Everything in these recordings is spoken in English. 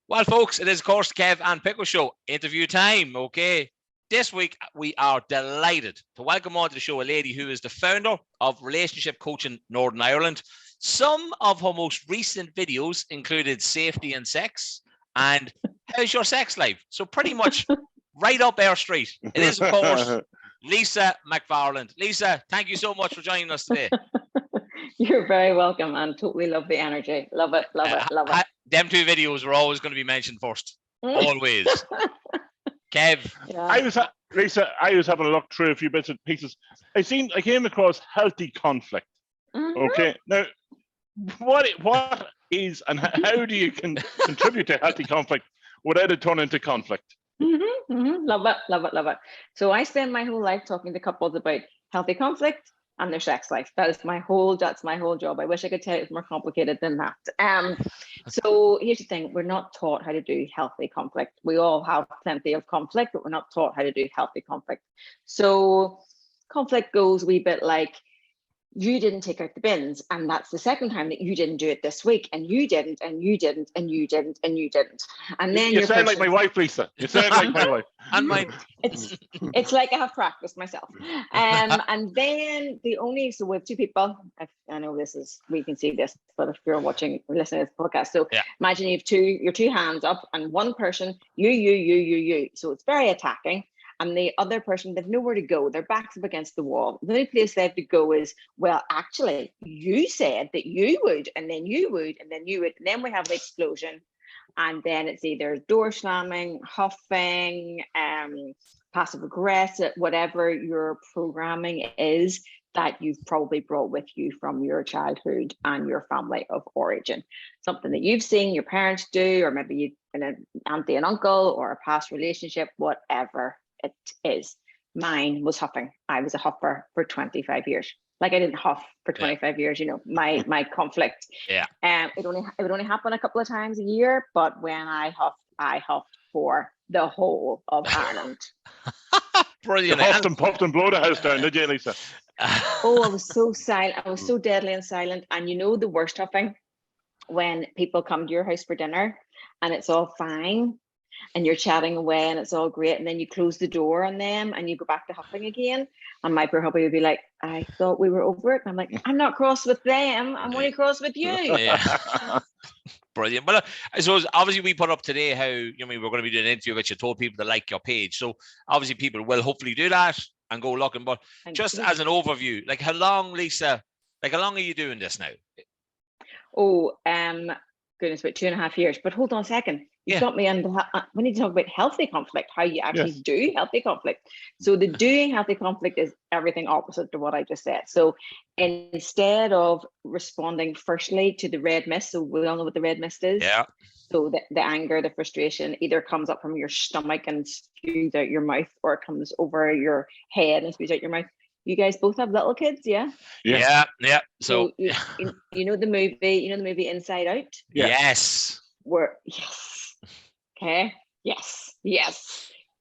Well, folks, it is, of course, the Kev and Pickle Show. Interview time, okay? This week, we are delighted to welcome onto the show a lady who is the founder of Relationship Coaching Northern Ireland. Some of her most recent videos included safety and sex and how's your sex life? So pretty much right up our street. It is, of course, Lisa McFarland. Lisa, thank you so much for joining us today. You're very welcome, and totally love the energy. Love it, love it, love it. Them two videos were always going to be mentioned first. Always. Kev. Yeah. Lisa, I was having a look through a few bits and pieces. I came across healthy conflict. Mm-hmm. Okay. Now, what is and how do you contribute to healthy conflict without it turning into conflict? Mm-hmm, mm-hmm. Love it, love it, love it. So I spend my whole life talking to couples about healthy conflict and their sex life. That's my whole job. I wish I could tell you it's more complicated than that. So here's the thing, we're not taught how to do healthy conflict. We all have plenty of conflict, but we're not taught how to do healthy conflict. So conflict goes a wee bit like, you didn't take out the bins, and that's the second time that you didn't do it this week, and you didn't, and you didn't, and you didn't, and you didn't. And then you sound like my wife, Lisa. You sound like my wife. And mine. It's like I have practiced myself. And then so we have two people. I know we can see this, but if you're watching or listening to this podcast, so imagine you have your two hands up, and one person, you. So it's very attacking. And the other person, they've nowhere to go. Their back's up against the wall. The only place they have to go is, well, actually, you said that you would, and then you would, and then you would. And then we have the explosion. And then it's either door slamming, huffing, passive aggressive, whatever your programming is that you've probably brought with you from your childhood and your family of origin. Something that you've seen your parents do, or maybe you've been an auntie and uncle, or a past relationship, whatever it is. Mine was huffing. I was a huffer for 25 years. Like, I didn't huff for 25 years, my conflict. Yeah. It would only happen a couple of times a year, but when I huffed for the whole of Ireland. Brilliant. You huffed and puffed and blow the house down, did you, Lisa? Oh, I was so silent. I was so deadly and silent. And the worst huffing, when people come to your house for dinner and it's all fine, and you're chatting away and it's all great, and then you close the door on them and you go back to huffing again, and my poor hubby would be like, I thought we were over it. And I'm like, I'm not cross with them, I'm only cross with you. Yeah. Brilliant. Well, I suppose obviously we put up today how we're going to be doing an interview which you told people to like your page, so obviously people will hopefully do that and go looking. But just as an overview, like, how long, Lisa, how long are you doing this now? Goodness, about 2.5 years. But hold on a second. You got me on we need to talk about healthy conflict, how you actually do healthy conflict. So the doing healthy conflict is everything opposite to what I just said. So instead of responding firstly to the red mist, so we all know what the red mist is. Yeah. So the anger, the frustration either comes up from your stomach and spews out your mouth, or it comes over your head and spews out your mouth. You guys both have little kids, yeah? Yeah. So you know the movie Inside Out? Yes. Yes. Okay. Yes.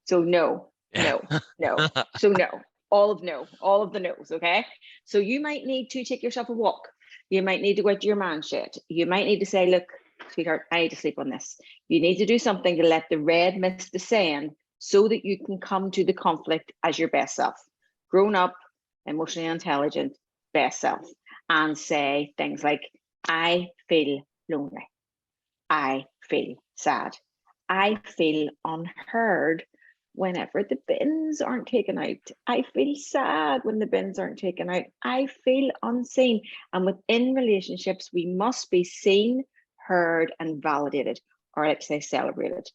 So no. So no. All of the no's. Okay. So you might need to take yourself a walk. You might need to go out to your man shed. You might need to say, look, sweetheart, I need to sleep on this. You need to do something to let the red mist descend so that you can come to the conflict as your best self. Grown up, emotionally intelligent, best self. And say things like, I feel lonely. I feel sad. I feel unheard whenever the bins aren't taken out. I feel sad when the bins aren't taken out. I feel unseen. And within relationships, we must be seen, heard, and validated, or let's say celebrated.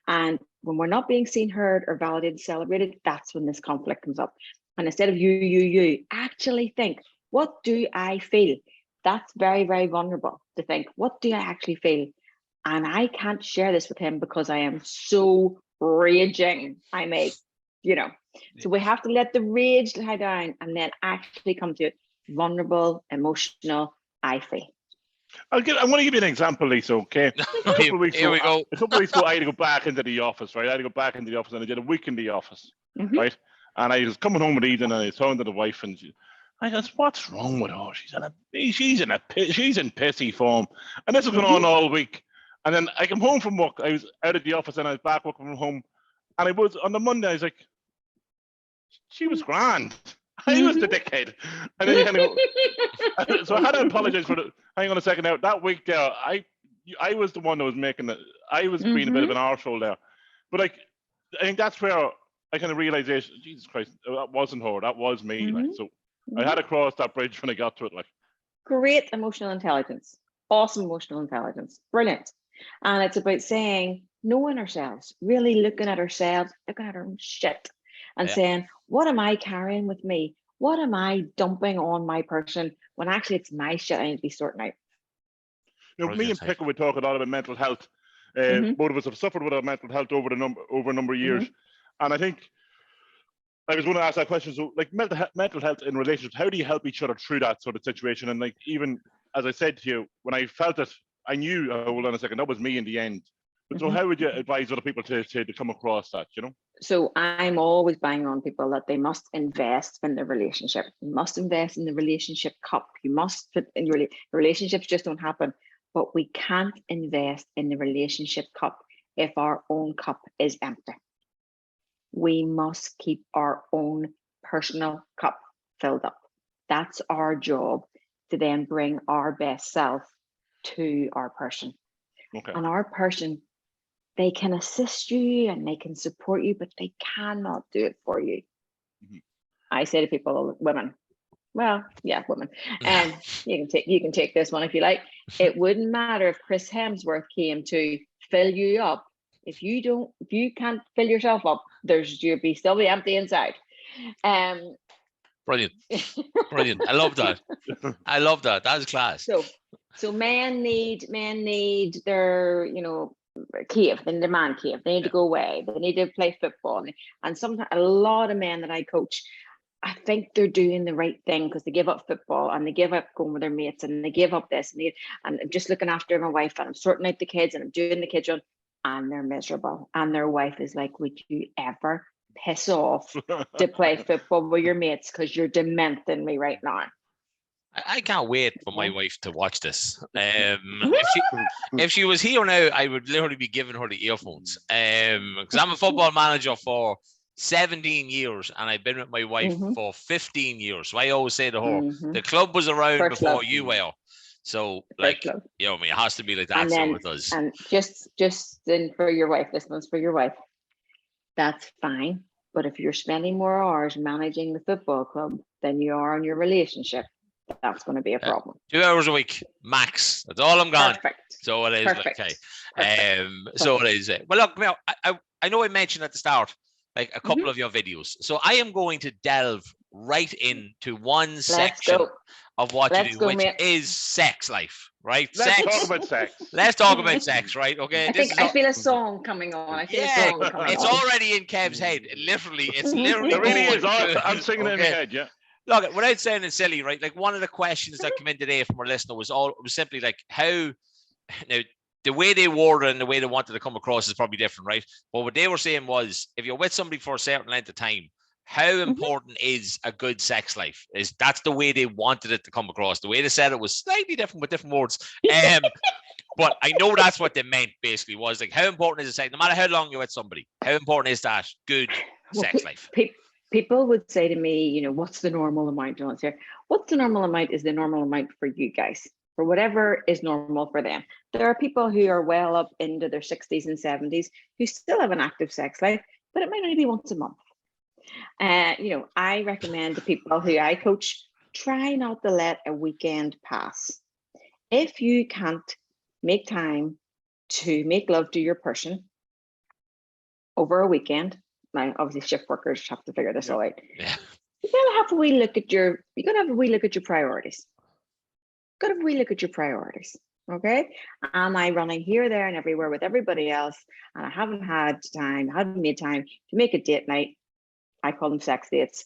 And when we're not being seen, heard, or validated, celebrated, that's when this conflict comes up. And instead of you, actually think, what do I feel? That's very, very vulnerable to think, what do I actually feel? And I can't share this with him because I am so raging. So we have to let the rage lie down and then actually come to it. Vulnerable, emotional, I feel. I want to give you an example, Lisa, okay? Here we go. A couple of weeks ago, I had to go back into the office, right? And I did a week in the office, right? And I was coming home with Eden, and I was talking to the wife, and I goes, what's wrong with her? She's in pissy form. And this has gone on all week. And then I come home from work. I was out at the office and I was back working from home. And I was on the Monday, I was like, she was grand. I was the dickhead. And then you kind of go, so I had to apologize for the, hang on a second now. That week there, I was the one that was making it. I was being a bit of an arsehole there. But like, I think that's where I kind of realized, Jesus Christ, that wasn't her. That was me. Like, so I had to cross that bridge when I got to it. Like, great emotional intelligence, awesome emotional intelligence, brilliant. And it's about saying, knowing ourselves, really looking at ourselves, looking at our own shit, and saying, what am I carrying with me? What am I dumping on my person when actually it's my shit I need to be sorting out? You know, me and Pickle would talk a lot about mental health. Both of us have suffered with our mental health over a number of years, and I think I was going to ask that question. So, like mental health in relationships, how do you help each other through that sort of situation? And like, even as I said to you, when I felt it, I knew, hold on a second, that was me in the end. But so how would you advise other people to come across that, you know? So I'm always banging on people that they must invest in their relationship. You must invest in the relationship cup. You must put in your relationships just don't happen, but we can't invest in the relationship cup if our own cup is empty. We must keep our own personal cup filled up. That's our job, to then bring our best self to our person. Okay. And our person, they can assist you and they can support you, but they cannot do it for you. I say to people, women, well, yeah, women, and you can take this one if you like. It wouldn't matter if Chris Hemsworth came to fill you up. If you can't fill yourself up, you'll be still be empty inside. Brilliant. I love that. I love that. That's class. So men need their, cave, they need a man cave. They need to go away. They need to play football. And sometimes a lot of men that I coach, I think they're doing the right thing because they give up football and they give up going with their mates and they give up this and I'm just looking after my wife and I'm sorting out the kids and I'm doing the kitchen, and they're miserable. And their wife is like, would you ever piss off to play football with your mates because you're dementing me right now? I can't wait for my wife to watch this. If she was here now, I would literally be giving her the earphones. Because I'm a football manager for 17 years and I've been with my wife for 15 years. So I always say to her, the club was around before you were. So like, it has to be like that. So with us. And just then for your wife, this one's for your wife. That's fine. But if you're spending more hours managing the football club than you are on your relationship, that's going to be a problem. 2 hours a week max. That's all I'm gone. Perfect. So it is. Perfect. Okay. Perfect. So it is. Well, look, Mel, I know I mentioned at the start, like a couple of your videos. So I am going to delve right into one section of what you do, which is sex life, right? Let's talk about sex. Let's talk about sex, right? Okay. I feel a song coming on. It's already in Kev's head. It's literally. It really is. I'm singing it in my head, yeah. Look, without sounding silly, right? Like one of the questions that came in today from our listener was simply like how now the way they worded and the way they wanted to come across is probably different, right? But what they were saying was if you're with somebody for a certain length of time, how important is a good sex life? That's the way they wanted it to come across. The way they said it was slightly different with different words. But I know that's what they meant basically was like how important is it sex? No matter how long you're with somebody, how important is that good sex life? People would say to me, what's the normal amount? What's the normal amount is the normal amount for you guys, for whatever is normal for them. There are people who are well up into their 60s and 70s who still have an active sex life, but it might only be once a month. I recommend to people who I coach, try not to let a weekend pass. If you can't make time to make love to your person over a weekend, now obviously shift workers have to figure this all out. Yeah. You gotta have a wee look at your priorities. Okay. Am I running here, there, and everywhere with everybody else? And I haven't made time to make a date night. I call them sex dates,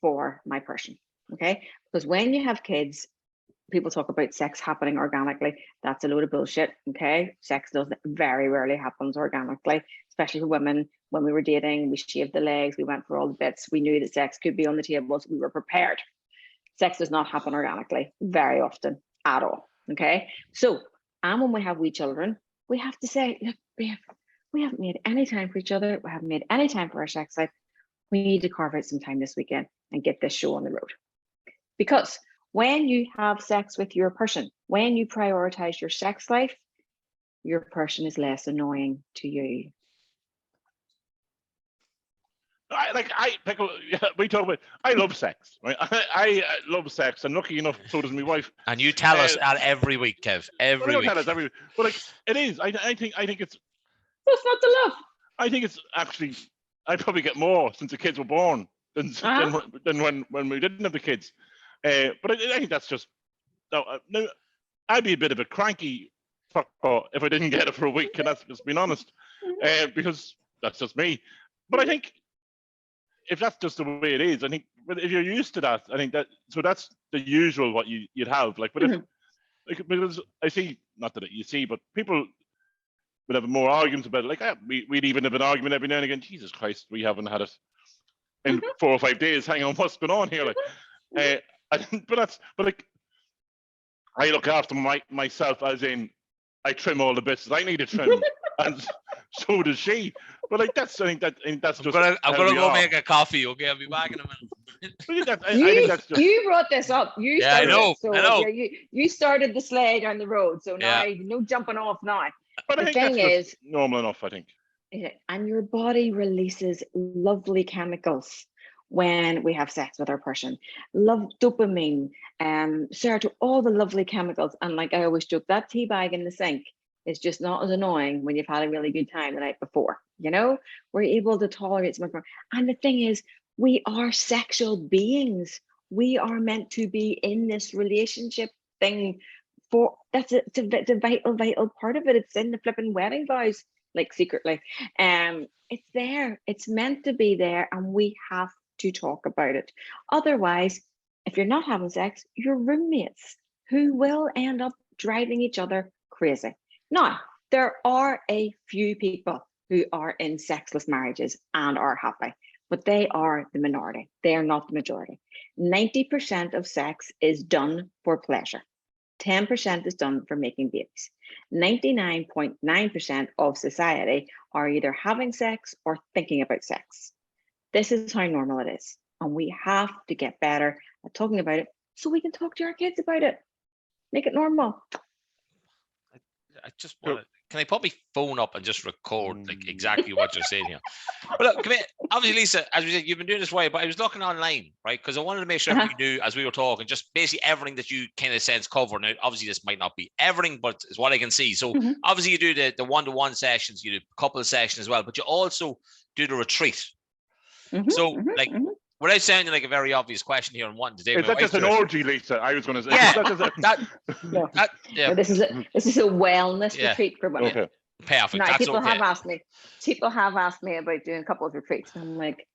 for my person. Okay. Because when you have kids, people talk about sex happening organically. That's a load of bullshit. Okay. Sex very rarely happens organically, especially for women. When we were dating, we shaved the legs, we went for all the bits. We knew that sex could be on the table, so we were prepared. Sex does not happen organically very often at all. Okay. So, and when we have wee children, we have to say, look, babe, we haven't made any time for each other. We haven't made any time for our sex life. We need to carve out some time this weekend and get this show on the road. Because when you have sex with your person, when you prioritize your sex life, your person is less annoying to you. We talk about, I love sex, right? I love sex, and lucky enough, so does my wife. And you tell us that every week, Kev. Every week. Tell us every week. But like, it is. I think it's. That's not the love. I think it's actually. I probably get more since the kids were born than when we didn't have the kids. But I think that's just. No, I'd be a bit of a cranky fucker if I didn't get it for a week, and that's just being honest, because that's just me. But I think if that's just the way it is, I think if you're used to that, I think that's the usual what you'd have. Like, but if because I see, not that you see, but people would have more arguments about it. Like, we'd even have an argument every now and again. Jesus Christ, we haven't had it in 4 or 5 days. Hang on, what's going on here? Like, but like, I look after myself, as in I trim all the bits that I need to trim, and so does she. But like, I think that's just. I'm gonna go make a coffee. Okay, I'll be back in a minute. I think that's just, you brought this up. You started. I know. So, I know. You started the sleigh down the road. So now no jumping off now. But I think that's just normal enough, I think. And your body releases lovely chemicals when we have sex with our person. Love, dopamine, serotonin, all the lovely chemicals. And like I always joke, that tea bag in the sink is just not as annoying when you've had a really good time the night before. You know, we're able to tolerate some more. And the thing is, we are sexual beings. We are meant to be in this relationship thing. It's a vital part of it. It's in the flipping wedding vows, like secretly. It's there. It's meant to be there, and we have to talk about it. Otherwise, if you're not having sex, you're roommates who will end up driving each other crazy. Now, there are a few people who are in sexless marriages and are happy, but they are the minority. They are not the majority. 90% of sex is done for pleasure. 10% is done for making babies. 99.9% of society are either having sex or thinking about sex. This is how normal it is. And we have to get better at talking about it so we can talk to our kids about it. Make it normal. I just want to. Can I put my phone up and just record like exactly what you're saying here? Well, look, come here. Obviously, Lisa, as we said, you've been doing this way, but I was looking online, right? Because I wanted to make sure everybody knew as we were talking, just basically everything that you kind of sense cover. Now, obviously, this might not be everything, but it's what I can see. So obviously, you do the one-to-one sessions, you do a couple of sessions as well, but you also do the retreat. Without sounding like a very obvious question here and wanting to do, is that just an orgy, Lisa? I was going to say. Yeah, this is a wellness retreat for women. Okay. Perfect. Now, That's people okay. have asked me about doing couples retreats. And I'm like,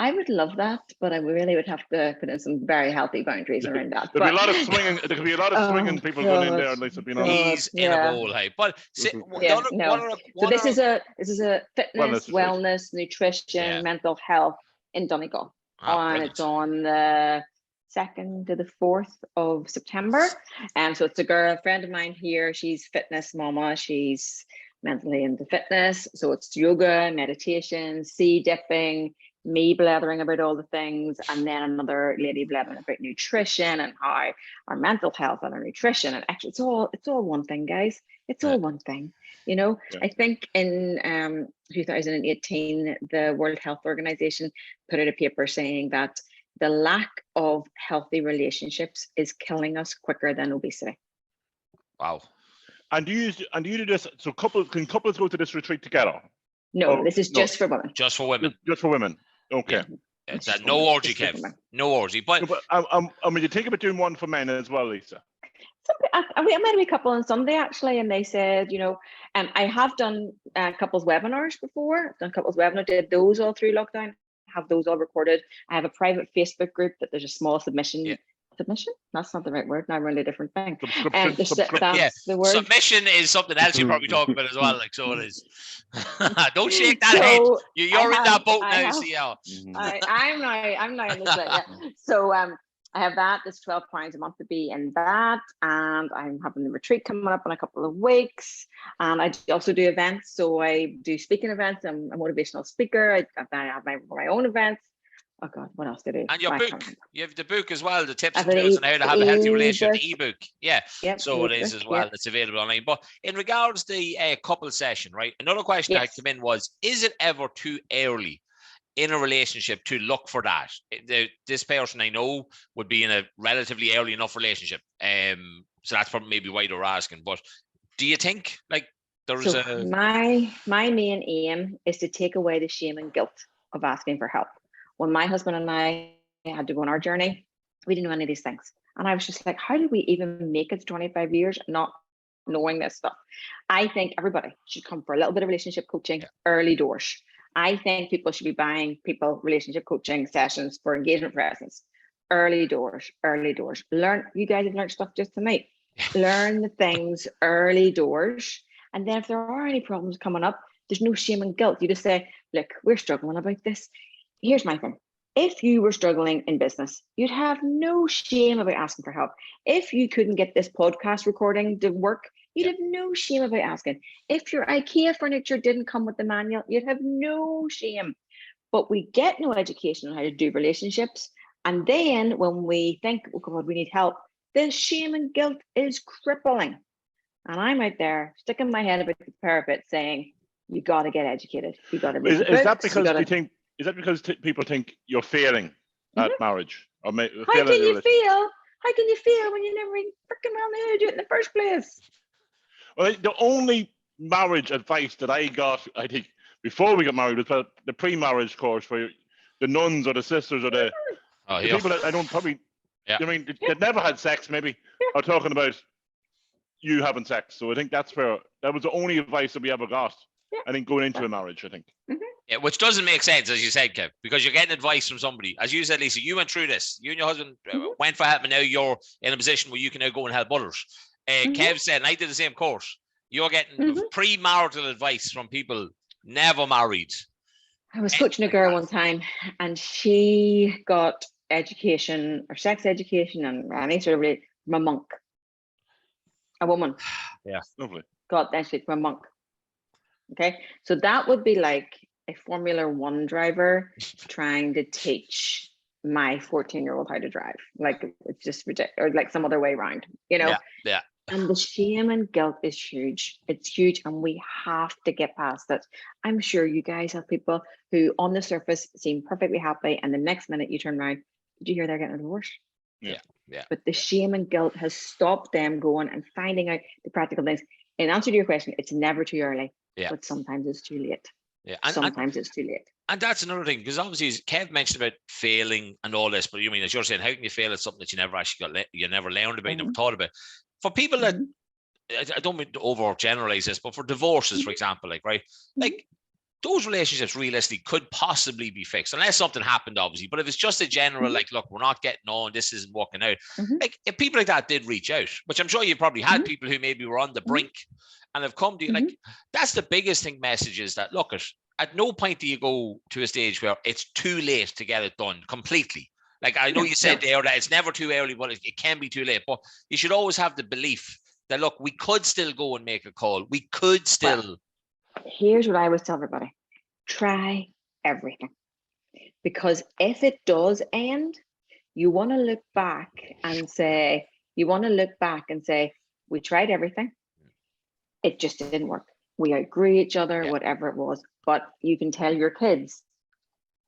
I would love that, but I really would have to put in some very healthy boundaries around that. There'll be a lot of swinging. There could be a lot of swinging people going in there, Lisa. He's in a bowl, hey. But So this is a fitness, wellness, nutrition, mental health in Donegal. And it's on the 2nd to the 4th of September. And so it's a friend of mine here. She's fitness mama. She's mentally into fitness. So it's yoga, meditation, sea dipping, me blathering about all the things, and then another lady blathering about nutrition and how our mental health and our nutrition. And actually, it's all one thing, guys. It's all one thing. You know, I think in 2018, the World Health Organization put out a paper saying that the lack of healthy relationships is killing us quicker than obesity. Wow. And do you do this? So can couples go to this retreat together? No, this is just for women. Just for women. Just for women. Okay. Yeah. No orgy, Kev. No orgy. But when you think about doing one for men as well, Lisa. I met a couple on Sunday actually, and they said, you know, I have done couples webinars before. Done couples webinars, did those all through lockdown. Have those all recorded. I have a private Facebook group that there's a small submission. Yeah. Submission? That's not the right word. Now we're in a different thing. That's the word. Submission is something else you probably talk about as well. Like so it is. Don't shake that head. You're in that boat now. See how. I'm now in this. So I have that. There's £12 a month to be in that, and I'm having the retreat coming up in a couple of weeks. And I also do events, so I do speaking events. I'm a motivational speaker. I have my own events. Oh God, what else did I do? And your book, you have the book as well, the tips and tools on how to have a healthy relationship, the ebook. Yeah, yep, so it is as well. It's available online. But in regards to the couple session, right? Another question that came in was: is it ever too early in a relationship to look for that? This person I know would be in a relatively early enough relationship. So that's probably maybe why they're asking. But do you think like there's my main aim is to take away the shame and guilt of asking for help. When my husband and I had to go on our journey, we didn't know any of these things. And I was just like, how did we even make it to 25 years not knowing this stuff? I think everybody should come for a little bit of relationship coaching early doors. I think people should be buying relationship coaching sessions for engagement presence. Early doors. Learn, you guys have learned stuff just tonight. Learn the things early doors. And then if there are any problems coming up, there's no shame and guilt. You just say, look, we're struggling about this. Here's my thing. If you were struggling in business, you'd have no shame about asking for help. If you couldn't get this podcast recording to work, you'd have no shame about asking. If your IKEA furniture didn't come with the manual, you'd have no shame. But we get no education on how to do relationships. And then when we think, oh God, we need help, the shame and guilt is crippling. And I'm out there sticking my head about the parapet saying, you got to get educated. You got to read the books. Is that because you think? Is that because people think you're failing at marriage? Or How can you feel? How can you feel when you never freaking well knew how to do it in the first place? Well, the only marriage advice that I got, I think, before we got married was the pre-marriage course for the nuns or the sisters or the people that I don't probably, I mean, that never had sex maybe, are talking about you having sex. So I think that was the only advice that we ever got. I think going into a marriage, I think. Yeah, which doesn't make sense, as you said, Kev, because you're getting advice from somebody. As you said, Lisa, you went through this. You and your husband went for help, and now you're in a position where you can now go and help others. Kev said, and I did the same course. You're getting premarital advice from people never married. I was coaching a girl one time, and she got education or sex education and any sort of from a monk. A woman. Yeah, lovely. Got that shit from a monk. Okay, so that would be like a Formula One driver trying to teach my 14-year-old how to drive. Like, it's just ridiculous, or like some other way around, you know? Yeah. And the shame and guilt is huge. It's huge, and we have to get past it. I'm sure you guys have people who on the surface seem perfectly happy, and the next minute you turn around, did you hear they're getting a divorce? Yeah. But the shame and guilt has stopped them going and finding out the practical things. In answer to your question, it's never too early. But sometimes it's too late. Sometimes it's too late. And that's another thing, because obviously Kev mentioned about failing and all this, but you mean, as you're saying, how can you fail at something that you never actually you never learned about, you never thought about? For people that, I don't mean to overgeneralize this, but for divorces, for example, like those relationships realistically could possibly be fixed, unless something happened, obviously. But if it's just a general, like, look, we're not getting on, this isn't working out. Like, if people like that did reach out, which I'm sure you probably had people who maybe were on the brink and have come to you, like, that's the biggest thing, message is that, look, at no point do you go to a stage where it's too late to get it done completely. Like, I know you said there that it's never too early, but it can be too late. But you should always have the belief that, look, we could still go and make a call. We could still. Well, here's what I always tell everybody. Try everything. Because if it does end, you want to look back and say, we tried everything. It just didn't work. We outgrew each other, whatever it was. But you can tell your kids,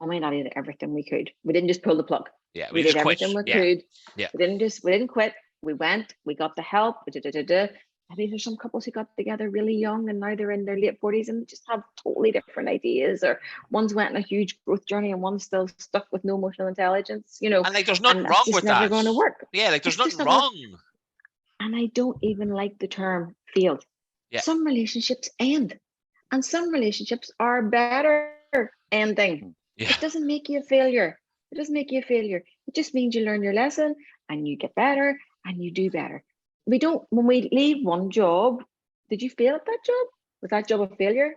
Mommy and Daddy did everything we could. We didn't just pull the plug. Yeah, we did everything we could. Yeah. We didn't quit. We went, we got the help. I mean, there's some couples who got together really young and now they're in their late 40s and just have totally different ideas. Or one's went on a huge growth journey and one's still stuck with no emotional intelligence, you know. And like, there's nothing wrong with that. It's never going to work. Yeah, like, there's nothing wrong. And I don't even like the term failed. Yeah. Some relationships end, and some relationships are better ending. Yeah. It doesn't make you a failure. It just means you learn your lesson and you get better and you do better. When we leave one job, did you fail at that job? Was that job a failure?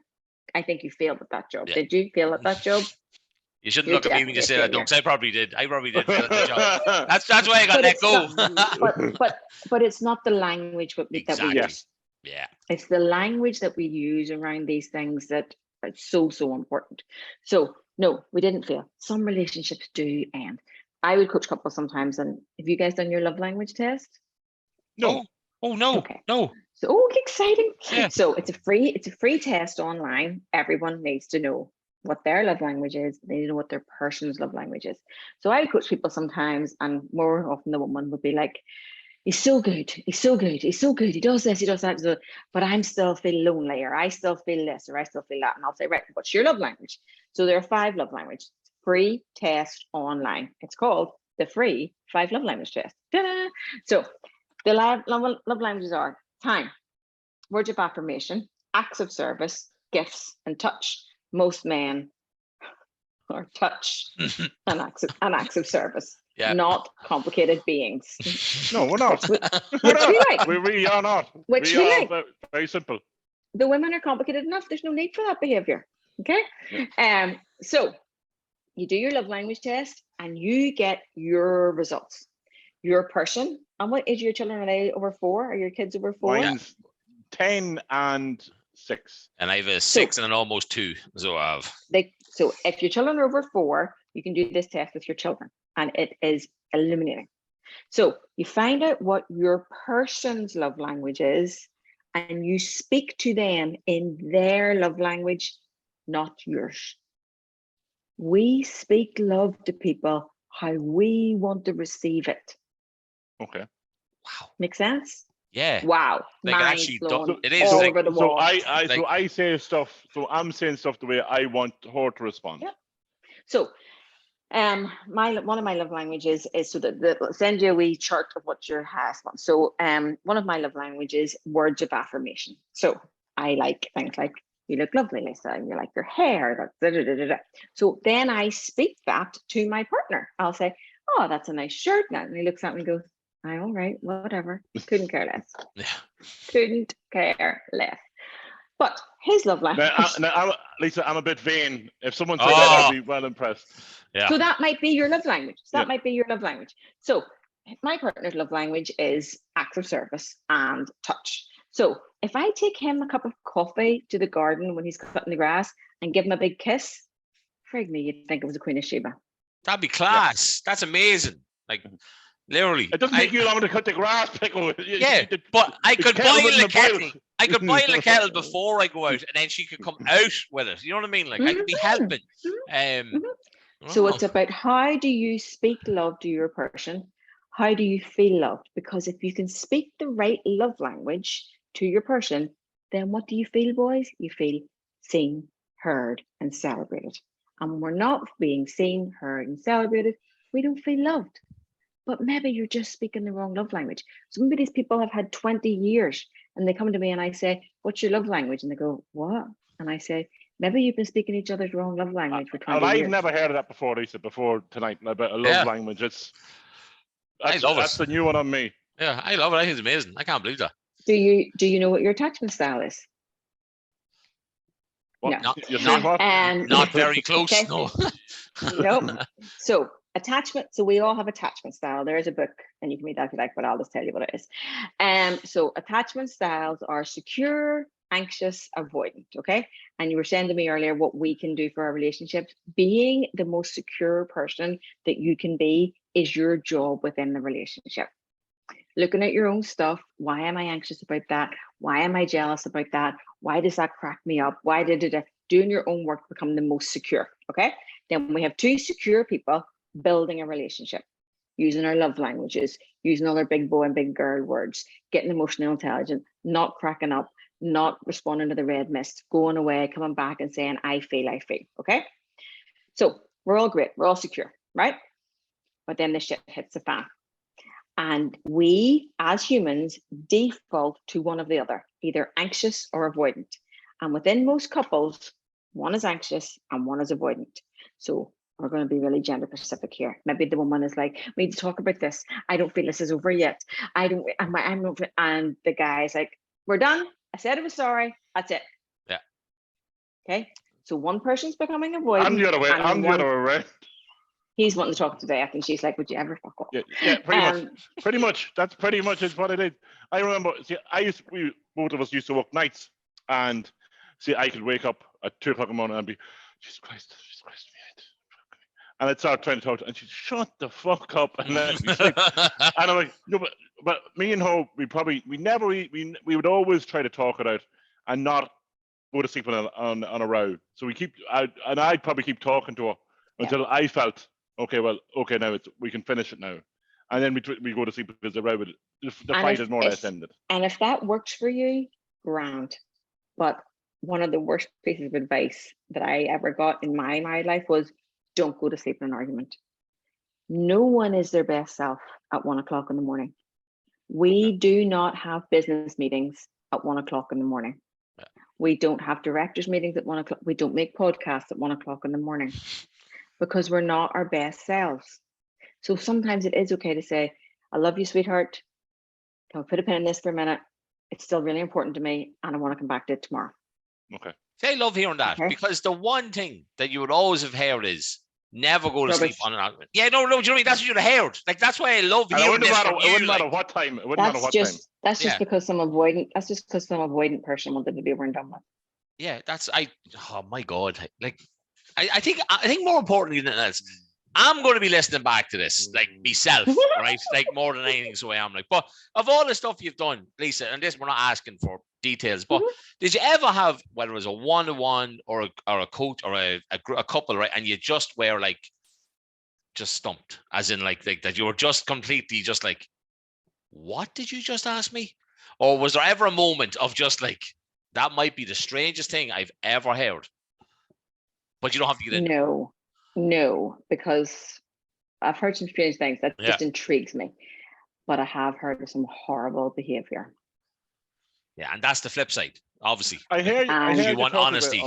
I think you failed at that job. Yeah. Did you fail at that job? You shouldn't You're look at me when you say that, definitely a Doug, 'cause I probably did. I probably did fail at the job. That's why I got But let it's go. but it's not the language that we Exactly. use. Yeah. It's the language that we use around these things that are so important. So no, we didn't fail. Some relationships do end. I would coach couples sometimes, and have you guys done your love language test? No. Oh no. Okay. No. So exciting. Yeah. So it's a free test online. Everyone needs to know what their love language is. They need to know what their person's love language is. So I coach people sometimes, and more often the woman would be like, he's so good, he's so good, he's so good, he does this, he does that, but I'm still feel lonely, or I still feel this, or I still feel that. And I'll say, right, what's your love language? So there are 5 love languages. Free test online. It's called the free 5 love language test. Ta-da! So the love languages are time, words of affirmation, acts of service, gifts, and touch. Most men are touch and acts of service. Yeah. Not complicated beings. No, we're not. Which We're we not. like. We really are not. Which we we are like. very, very simple. The women are complicated enough. There's no need for that behavior. Okay. So you do your love language test and you get your results. Your person. And what age are your children? Are they over 4? Are your kids over 4? Mine's 10 and 6. And I have a 6 and an almost 2. So I have. So if your children are over 4, you can do this test with your children, and it is illuminating. So you find out what your person's love language is, and you speak to them in their love language, not yours. We speak love to people how we want to receive it. Okay. Wow. Make sense? Yeah. Wow. Like it Mind actually blown does. It is all like, over the So wall. I say stuff. So I'm saying stuff the way I want her to respond. Yep. So one of my love languages is, so that send you a wee chart of what your highest one. So one of my love languages, words of affirmation. So I like things like, you look lovely, Lisa, and you like your hair. So then I speak that to my partner. I'll say, oh, that's a nice shirt. And he looks at me and goes, all right, whatever. Couldn't care less. yeah. Couldn't care less. But his love language. Lisa, I'm a bit vain. If someone said that, I'd be well impressed. Yeah. So that might be your love language. Yeah. Might be your love language. So my partner's love language is acts of service and touch. So if I take him a cup of coffee to the garden when he's cutting the grass and give him a big kiss, frig me, you'd think it was a Queen of Sheba. That'd be class. Yeah. That's amazing. Like, literally. It doesn't take you long to cut the grass, Pickle. Yeah, but I could boil the kettle. I could boil the kettle before I go out, and then she could come out with it. You know what I mean? Like, I could be helping. So it's about, how do you speak love to your person? How do you feel loved? Because if you can speak the right love language to your person, then what do you feel, boys? You feel seen, heard, and celebrated. And when we're not being seen, heard, and celebrated, we don't feel loved. But maybe you're just speaking the wrong love language. So maybe these people have had 20 years and they come to me and I say, what's your love language? And they go, what? And I say, maybe you've been speaking each other's wrong love language for 20 years. I've never heard of that before, Lisa, before tonight, about a love language. That's the new one on me. Yeah, I love it. I think it's amazing. I can't believe that. Do you know what your attachment style is? What? No. You're saying what? Not very close. Okay. No. Nope. So attachment. So we all have attachment style. There is a book, and you can read that if you like, but I'll just tell you what it is. So attachment styles are secure, anxious, avoidant. Okay. And you were saying to me earlier what we can do for our relationships. Being the most secure person that you can be is your job within the relationship. Looking at your own stuff. Why am I anxious about that? Why am I jealous about that? Why does that crack me up? Why did it? Doing your own work to become the most secure. Okay. Then we have 2 secure people building a relationship, using our love languages, using all our big boy and big girl words, getting emotionally intelligent, not cracking up, not responding to the red mist, going away, coming back and saying, I feel. Okay. So we're all great. We're all secure, right? But then the shit hits the fan. And we, as humans, default to one of the other, either anxious or avoidant. And within most couples, one is anxious and one is avoidant. So we're going to be really gender specific here. Maybe the woman is like, we need to talk about this. I don't feel this is over yet. And the guy is like, we're done. I said I was sorry. That's it. Yeah. Okay. So one person's becoming avoidant. I'm the other way. and I'm the one- other way around. He's wanting to talk today. I think she's like, would you ever fuck off? Yeah, pretty much. Um, Pretty much. That's pretty much is what it is. I remember. See, both of us used to work nights, and see, I could wake up at 2:00 in the morning and be, Jesus Christ, mate. And I'd start trying to talk to her, and she'd shut the fuck up, and then we sleep. And I'm like, no, but me and her, we would always try to talk it out, and not go to sleep on a row. So I'd probably keep talking to her until I felt okay, now we can finish it now, and then we go to sleep because the fight is more or less ended. And if that works for you, grand. But one of the worst pieces of advice that I ever got in my married life was, don't go to sleep in an argument. No one is their best self at 1:00 in the morning. We do not have business meetings at 1:00 in the morning. Yeah. We don't have directors meetings at 1:00. We don't make podcasts at 1:00 in the morning, because we're not our best selves. So sometimes it is okay to say, I love you, sweetheart. Can we put a pin in this for a minute? It's still really important to me, and I want to come back to it tomorrow. Okay. I love hearing that, because the one thing that you would always have heard is never go to sleep on an argument. Yeah, no, do you know what I mean? That's what you'd have heard. Like, that's why I love hearing this from you. It wouldn't matter what time. It wouldn't matter what time. That's just because some avoidant person wanted to be over and done with. Yeah, oh my God. Like, I think more importantly than else, I'm going to be listening back to this, like myself, right? Like, more than anything, so I am like. But of all the stuff you've done, Lisa, and this, we're not asking for details, but did you ever have, whether it was a one-to-one or a coach or a couple, right? And you just were like, just stumped, as in like that you were just completely just like, what did you just ask me? Or was there ever a moment of just like, that might be the strangest thing I've ever heard? But you don't have to get into No, because I've heard some strange things. That just intrigues me. But I have heard of some horrible behavior. Yeah, and that's the flip side, obviously. I hear you want honesty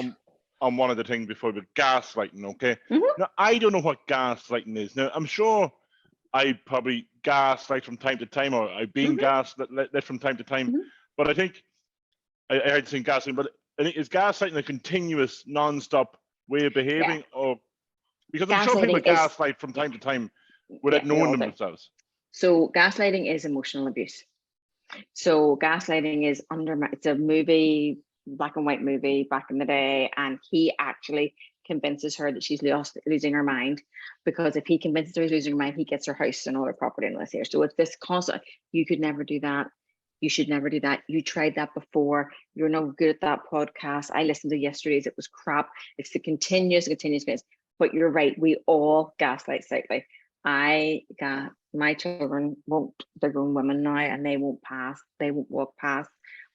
on one of the things before, with gaslighting. Okay, Mm-hmm. now I don't know what gaslighting is. Now I'm sure I probably gaslight from time to time, or I've been gaslit from time to time. But I think I heard saying gaslighting. But I think, is gaslighting a continuous, non-stop way of behaving, or because I'm sure people gaslight from time to time without knowing themselves. So gaslighting is emotional abuse. So gaslighting is it's a movie, black and white movie back in the day, and he actually convinces her that she's losing her mind, because if he convinces her she's losing her mind, he gets her house and all her property and all this here. So it's this constant, you could never do that. You should never do that. You tried that before. You're not good at that podcast. I listened to yesterday's. It was crap. It's the continuous pace. But you're right. We all gaslight slightly. My children they're grown women now, and they won't walk past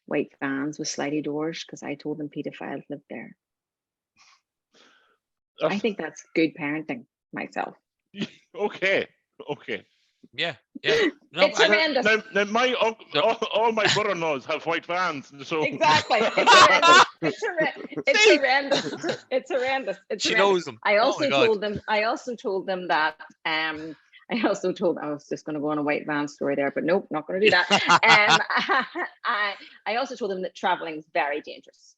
white vans with slidey doors because I told them pedophiles lived there. I think that's good parenting myself. Okay. Yeah. No, it's horrendous. Now all my brother-in-laws have white vans, so exactly. It's horrendous. It's horrendous. She knows them. I also told them that. I was just going to go on a white van story there, but nope, not going to do that. I also told them that traveling is very dangerous,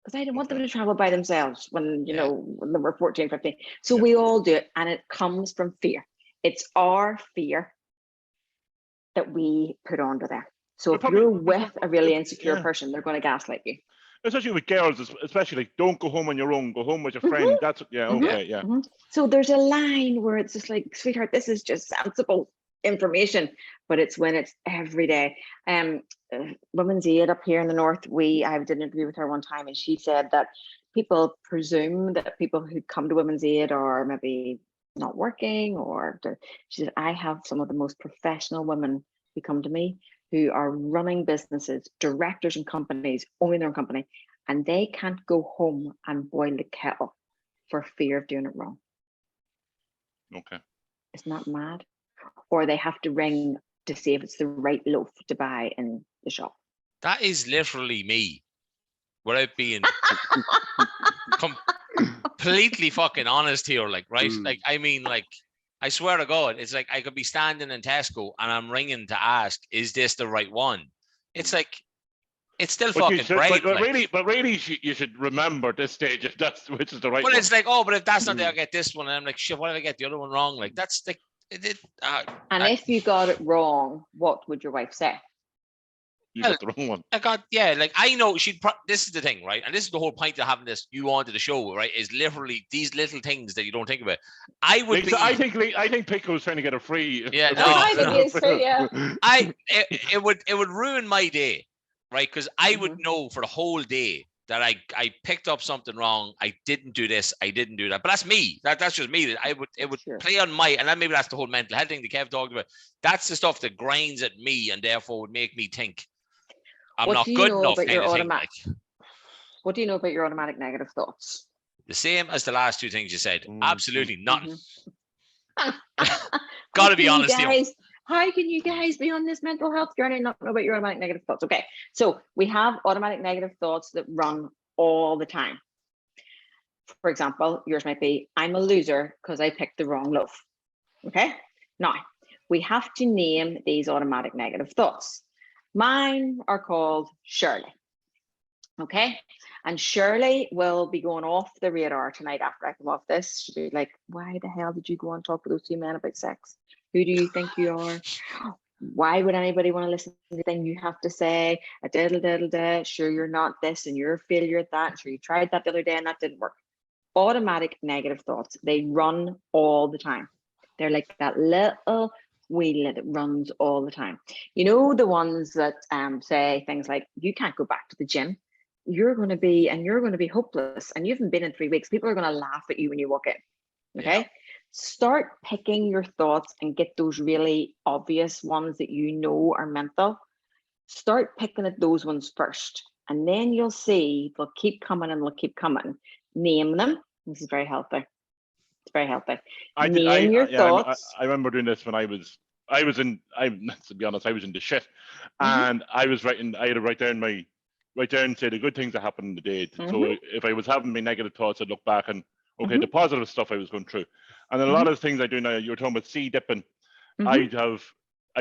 because I didn't want them to travel by themselves when when they were 14, 15. So we all do it, and it comes from fear. It's our fear that we put onto them. So if you're with a really insecure person, they're going to gaslight you. Especially with girls, especially like, don't go home on your own, go home with your friend. That's So there's a line where it's just like, sweetheart, this is just sensible information, but it's when it's every day. Women's Aid up here in the north, I did an interview with her one time, and she said that people presume that people who come to Women's Aid are maybe not working, she said, I have some of the most professional women who come to me who are running businesses, directors in companies, owning their own company, and they can't go home and boil the kettle for fear of doing it wrong. Okay. Isn't that mad? Or they have to ring to see if it's the right loaf to buy in the shop. That is literally me, without being completely fucking honest here, like, right? Like, I mean, like, I swear to God, it's like I could be standing in Tesco and I'm ringing to ask, is this the right one? It's like, It's still But fucking great. but really, you should remember this stage if that's which is the right But one. it's like, oh, but if that's not there, I get this one, and I'm like, shit, what if I get the other one wrong? Like that's the. If you got it wrong, what would your wife say? You got the wrong one. Like I know she'd. This is the thing, right? And this is the whole point of having this you onto the show, right? Is literally these little things that you don't think about. I would Lisa, I think Pico's trying to get a free. Yeah, no, I think he is too. Yeah. It would ruin my day, right? Because I would know for the whole day that I picked up something wrong. I didn't do this. I didn't do that. But that's me. That's just me. It would play on my, and then maybe that's the whole mental health thing that Kev talked about. That's the stuff that grinds at me and therefore would make me think I'm not good enough. What do you know about your automatic negative thoughts? The same as the last two things you said. Absolutely nothing. Got to be honest here. How can you guys be on this mental health journey and not know about your automatic negative thoughts? Okay, so we have automatic negative thoughts that run all the time. For example, yours might be, I'm a loser because I picked the wrong love. Okay, now we have to name these automatic negative thoughts. Mine are called Shirley. Okay, and Shirley will be going off the radar tonight after I come off this. She'll be like, why the hell did you go and talk to those two men about sex? Who do you think you are? Why would anybody want to listen to anything you have to say? A diddle. Sure, you're not this and you're a failure at that. Sure, you tried that the other day and that didn't work. Automatic negative thoughts, they run all the time. They're like that little wheel that runs all the time. You know, the ones that say things like, you can't go back to the gym. You're going to be hopeless and you haven't been in 3 weeks. People are going to laugh at you when you walk in. Okay. Yeah. Start picking your thoughts and get those really obvious ones that you know are mental. Start picking at those ones first. And then you'll see they'll keep coming and they'll keep coming. Name them. This is very healthy. It's very healthy. Name your thoughts. I remember doing this when I was in the shit. And I had to write down, say the good things that happened in the day. So if I was having my negative thoughts, I'd look back and, okay, the positive stuff I was going through. And then a lot of things I do now, you were talking about sea dipping. I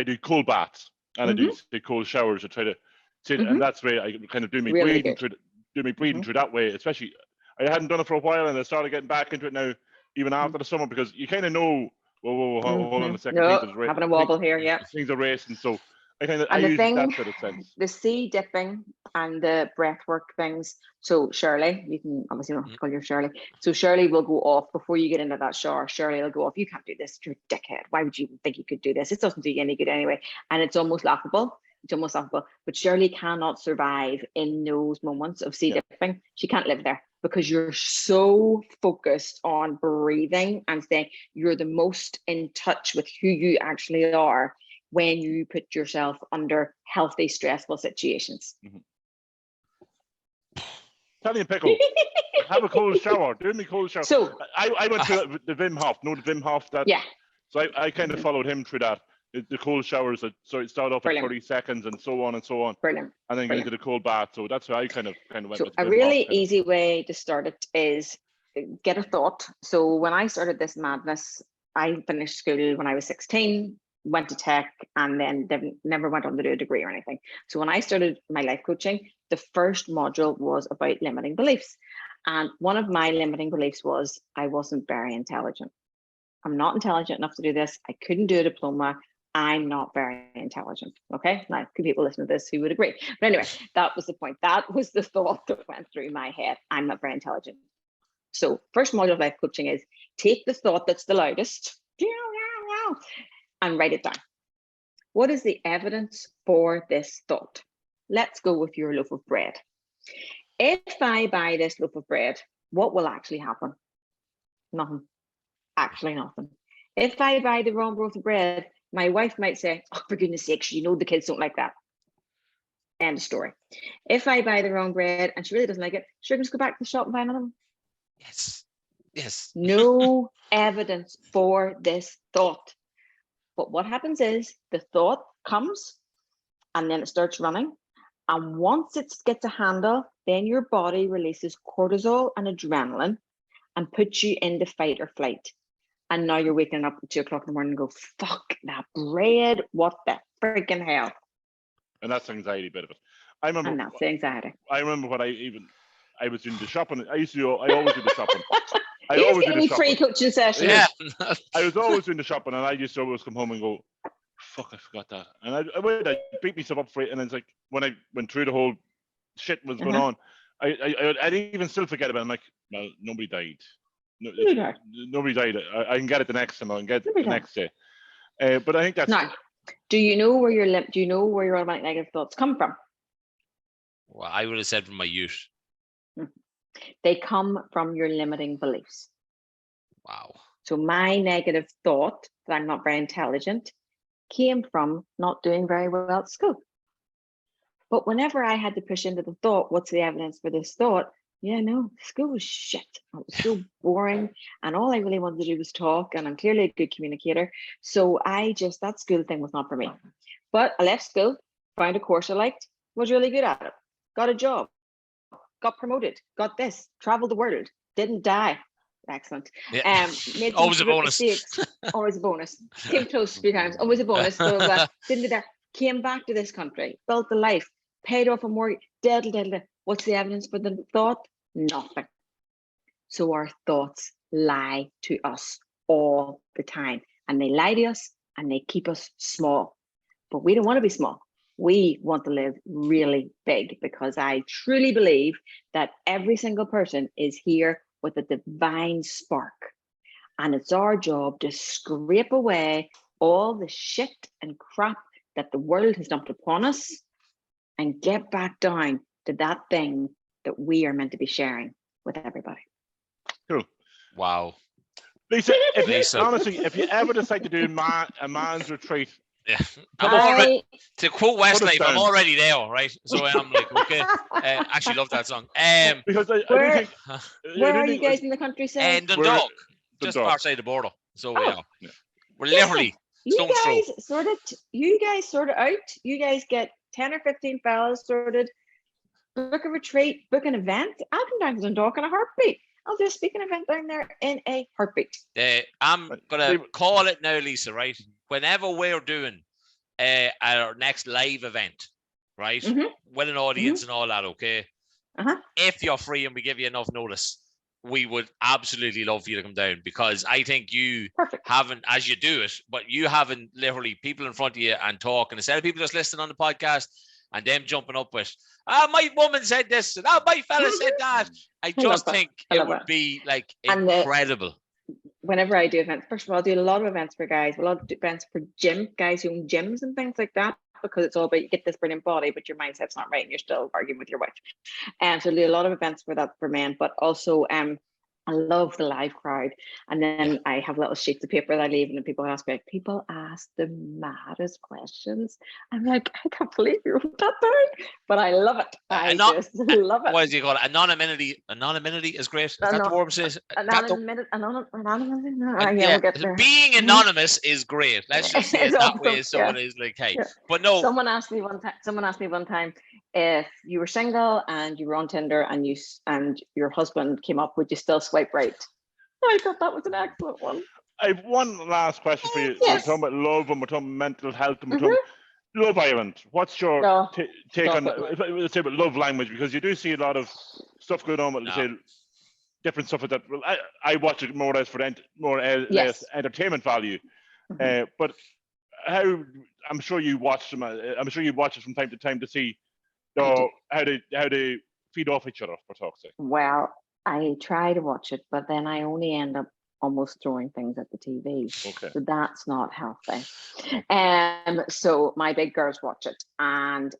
do cold baths and I do cold showers to try to sit, and that's where I kind of do my breathing through that way. Especially, I hadn't done it for a while, and I started getting back into it now, even after the summer, because you kind of know. Whoa, hold on a second. Having a wobble here, yeah. Things are racing, so I use that sort of sense. The sea dipping and the breathwork things. So Shirley, you can obviously not call you Shirley. So Shirley will go off before you get into that shower. Shirley will go off. You can't do this. You're a dickhead. Why would you even think you could do this? It doesn't do you any good anyway. And it's almost laughable. But Shirley cannot survive in those moments of sea dipping. She can't live there because you're so focused on breathing and saying you're the most in touch with who you actually are when you put yourself under healthy, stressful situations. Tell you, Pickle, have a cold shower. Do me cold shower. So I went through the Wim Hof. Know the Wim Hof? So I kind of followed him through that. The cold showers. So it started off at 30 seconds and so on and so on. Brilliant. And then get into the cold bath. So that's where I kind of went. So a really easy way to start it is get a thought. So when I started this madness, I finished school when I was 16. Went to tech and then never went on to do a degree or anything. So when I started my life coaching, the first module was about limiting beliefs. And one of my limiting beliefs was I wasn't very intelligent. I'm not intelligent enough to do this. I couldn't do a diploma. I'm not very intelligent. Okay. Now, could people listen to this who would agree? But anyway, that was the point. That was the thought that went through my head. I'm not very intelligent. So first module of life coaching is take the thought that's the loudest and write it down. What is the evidence for this thought? Let's go with your loaf of bread. If I buy this loaf of bread, what will actually happen? Nothing. Actually nothing. If I buy the wrong loaf of bread, my wife might say, oh, for goodness sakes, you know the kids don't like that. End of story. If I buy the wrong bread and she really doesn't like it, she'll just go back to the shop and buy another one. Yes. No evidence for this thought. But what happens is the thought comes and then it starts running. And once it gets a handle, then your body releases cortisol and adrenaline and puts you into fight or flight. And now you're waking up at 2 o'clock in the morning and go, fuck that bread. What the freaking hell? And that's the anxiety bit of it. I remember. And that's the anxiety. I remember when I was doing the shopping. I always do the shopping. I You always get do the any shopping. free coaching sessions? Yeah. I was always doing the shopping, and I used to always come home and go, "Fuck, I forgot that." And I beat myself up for it. And it's like when I went through the whole shit was going on, I'd even still forget about it. I'm like, well, nobody died. No, nobody died. I can get it the next time. I can get it the next day. But I think that's now. Do you know where your automatic negative thoughts come from? Well, I would have said from my youth. They come from your limiting beliefs. Wow. So my negative thought that I'm not very intelligent came from not doing very well at school. But whenever I had to push into the thought, what's the evidence for this thought? Yeah, no, school was shit. It was so boring. And all I really wanted to do was talk. And I'm clearly a good communicator. So that school thing was not for me. But I left school, found a course I liked, was really good at it, got a job, got promoted, got this, traveled the world, didn't die. Excellent. Yeah. Made Always a bonus. Always a bonus. Came close a few times. Always a bonus. So didn't do that. Came back to this country, built a life, paid off a mortgage. What's the evidence for the thought? Nothing. So our thoughts lie to us all the time, and they lie to us and they keep us small. But we don't want to be small. We want to live really big, because I truly believe that every single person is here with a divine spark. And it's our job to scrape away all the shit and crap that the world has dumped upon us and get back down to that thing that we are meant to be sharing with everybody. Cool. Wow. Lisa, honestly, if you ever decide to do a man's retreat, yeah, to quote Westlife, I'm already there, right? So I'm like, okay. Actually, love that song. Because I where do think, where are you guys in the countryside? And Dundalk, just outside the border. So yeah, we're literally stones throw. You guys sort it out. You guys get 10 or 15 fellas sorted. Book a retreat, book an event. I'll come down to Dundalk in a heartbeat. I'll do a speaking event down there in a heartbeat. I'm gonna call it now, Lisa. Right, whenever we're doing our next live event, right, with an audience and all that, okay. If you're free and we give you enough notice, we would absolutely love for you to come down, because I think you haven't, as you do it, but you haven't literally people in front of you and talk, and instead of people just listening on the podcast and them jumping up with, my woman said this, and my fella said that. I just think it would be like incredible. Whenever I do events, first of all, I do a lot of events for guys, a lot of events for guys who own gyms and things like that, because it's all about you get this brilliant body, but your mindset's not right and you're still arguing with your wife. And so I do a lot of events for that for men, but also I love the live crowd. And then I have little sheets of paper that I leave, and people ask me, like, people ask the maddest questions. I'm like, I can't believe you wrote that down. But I love it. I just love it. What do you call it? Anonymity. Anonymity is great. Is that the word says? Being anonymous is great. Let's just say it that way. So it is like, hey. But no. Someone asked me one time, if you were single and you were on Tinder and your husband came up, would you still swipe right? I thought that was an excellent one. I have one last question for you. Yes. We're talking about love, and we're talking about mental health, and we're talking Love Island. What's your take on let's say about love language? Because you do see a lot of stuff going on with let's say different stuff like that. Well, I watch it more as for less entertainment value, but how I'm sure you watch them. I'm sure you watch it from time to time to see how they feed off each other, for talk's sake. Well, I try to watch it, but then I only end up almost throwing things at the TV. Okay. So that's not healthy. So my big girls watch it. And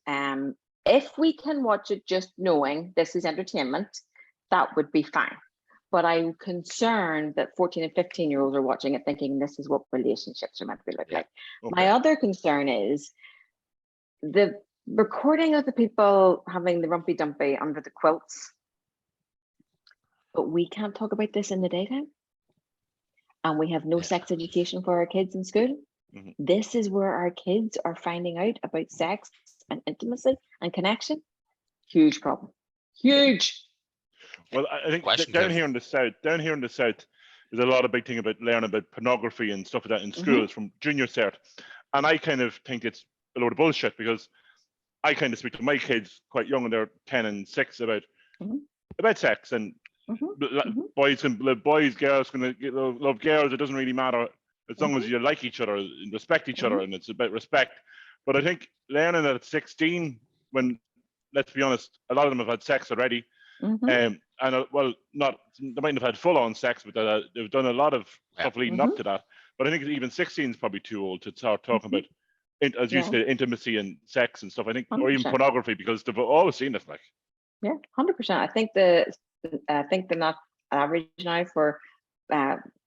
if we can watch it just knowing this is entertainment, that would be fine. But I'm concerned that 14 and 15-year-olds are watching it thinking this is what relationships are meant to look like. Okay. My other concern is the recording of the people having the rumpy dumpy under the quilts, but we can't talk about this in the daytime, and we have no sex education for our kids in school. This is where our kids are finding out about sex and intimacy and connection. Huge problem. Huge. Well, I think down here in the south, there's a lot of big thing about learning about pornography and stuff like that in schools from junior cert, and I kind of think it's a load of bullshit, because I kind of speak to my kids quite young, and they're 10 and 6 about sex, and boys girls can love girls. It doesn't really matter as long as you like each other and respect each other, and it's about respect. But I think learning at 16, when, let's be honest, a lot of them have had sex already, and well, not, they might have had full on sex, but they've done a lot of stuff leading up to that. But I think even 16 is probably too old to start talking about, as you said, intimacy and sex and stuff. I think, 100%. Or even pornography, because they've always seen it. Like, 100%. I think the not average now for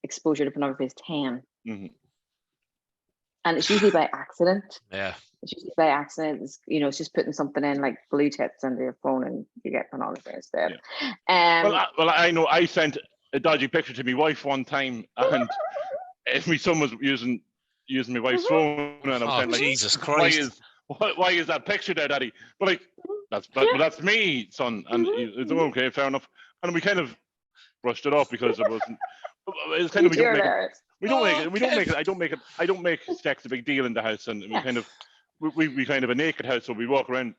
exposure to pornography is 10, and it's usually by accident. It's usually by accident. It's, it's just putting something in like blue tits under your phone, and you get pornography instead. Well, I know I sent a dodgy picture to my wife one time, and if my son was using my wife's phone, and I was saying, like, Jesus Christ, why is that picture there, Daddy? But like, that's me, son, and it's okay, fair enough. And we kind of brushed it off because it wasn't. It's kind of we don't make sex a big deal in the house, and we kind of a naked house, so we walk around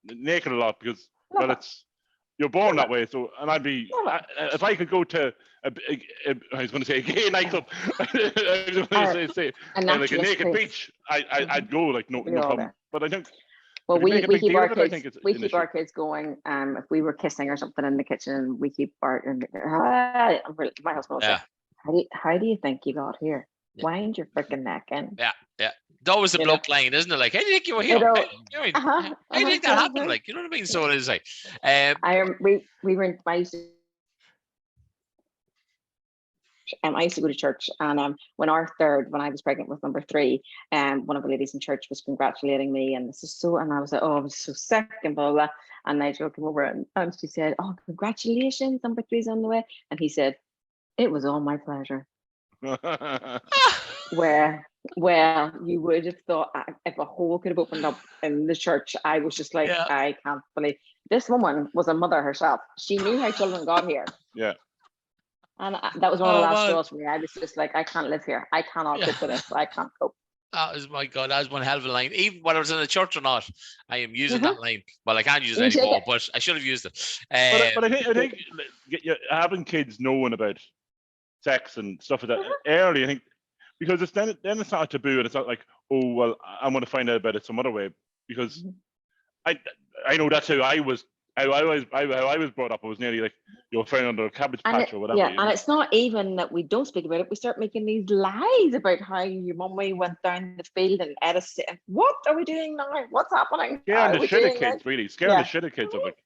naked a lot because it's, you're born that way. So, and I'd be if I could go to I was going to say a gay nightclub, I was going to say like a naked beach, I'd go, like, no problem. But I think. Well, we keep our kids going. If we were kissing or something in the kitchen, we keep our my husband will say, how do you think you got here? Wind your freaking neck in. That was the bloke line, isn't it? Like, how do you think you were here? How do you think that happened? Like, you know what I mean? So it is like, we were in I used to go to church, and when I was pregnant with number 3, one of the ladies in church was congratulating me, and I was like, oh, I was so sick and blah, blah, blah. And Nigel came over and she said, oh, congratulations, number 3's on the way. And he said, it was all my pleasure. Well, you would have thought if a hole could have opened up in the church. I was just like, I can't believe this woman was a mother herself. She knew how children got here. And that was one of the last straws for me. I was just like, I can't live here. I cannot cope with this. I can't cope. That was, my God, that was one hell of a line. Even whether I was in the church or not, I am using that line. Well, I can't use it anymore, but I should have used it. But I think having kids knowing about sex and stuff like that early, I think, because then it's not a taboo, and it's not like, oh, well, I'm going to find out about it some other way, because I know that's how I was. How I was brought up, I was nearly like, you're found under a cabbage patch or whatever. Yeah, and it's not even that we don't speak about it. We start making these lies about how your mummy went down the field and ate a. What are we doing now? What's happening? Scaring the shit of kids, really. Scaring the shit of kids. I'm like,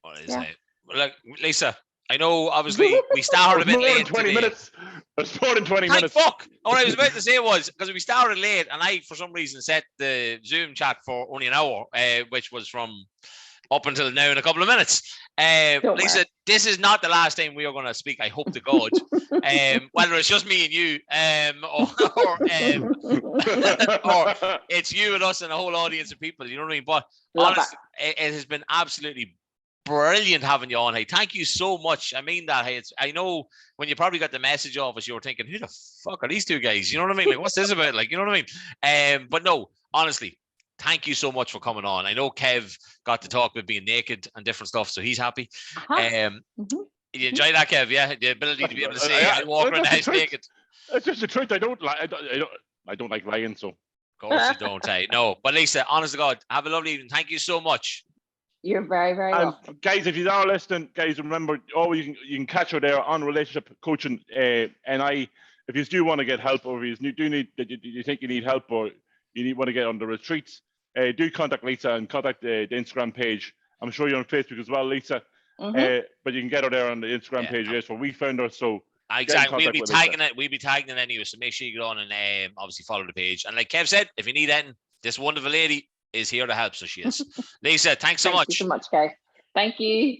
What is it? Look, Lisa, I know, obviously, we started a bit late. 20 minutes. It's more than 20 minutes. Fuck! What I was about to say was, because we started late, and I, for some reason, set the Zoom chat for only an hour, which was from up until now in a couple of minutes. Lisa, this is not the last time we are going to speak, I hope to God. Whether it's just me and you, or it's you and us and a whole audience of people, you know what I mean? But honestly, it has been absolutely brilliant having you on. Hey, thank you so much. I mean that. Hey, I know when you probably got the message off us, you were thinking, who the fuck are these two guys? You know what I mean? Like, what's this about? Like, you know what I mean? But no, honestly, thank you so much for coming on. I know Kev got to talk about being naked and different stuff, so he's happy. You enjoy that, Kev? Yeah, the ability to be able to say, I walk around the house naked. It's just the truth. I don't like lying, so. Of course you don't, hey. No, but Lisa, honest to God, have a lovely evening. Thank you so much. You're very, very welcome. Guys, if you are listening, guys, remember, always you can catch her there on Relationship Coaching. And if you do want to get help, or if you think you need help, or you want to get on the retreats, do contact Lisa and contact the Instagram page. I'm sure you're on Facebook as well, Lisa. But you can get her there on the Instagram page. Yes, where we found her. So exactly, we'll be tagging it. We'll be tagging it anyway. So make sure you get on and obviously follow the page. And like Kev said, if you need anything, this wonderful lady is here to help. So she is. Lisa, thanks so much. Thank you so much, guys. Thank you.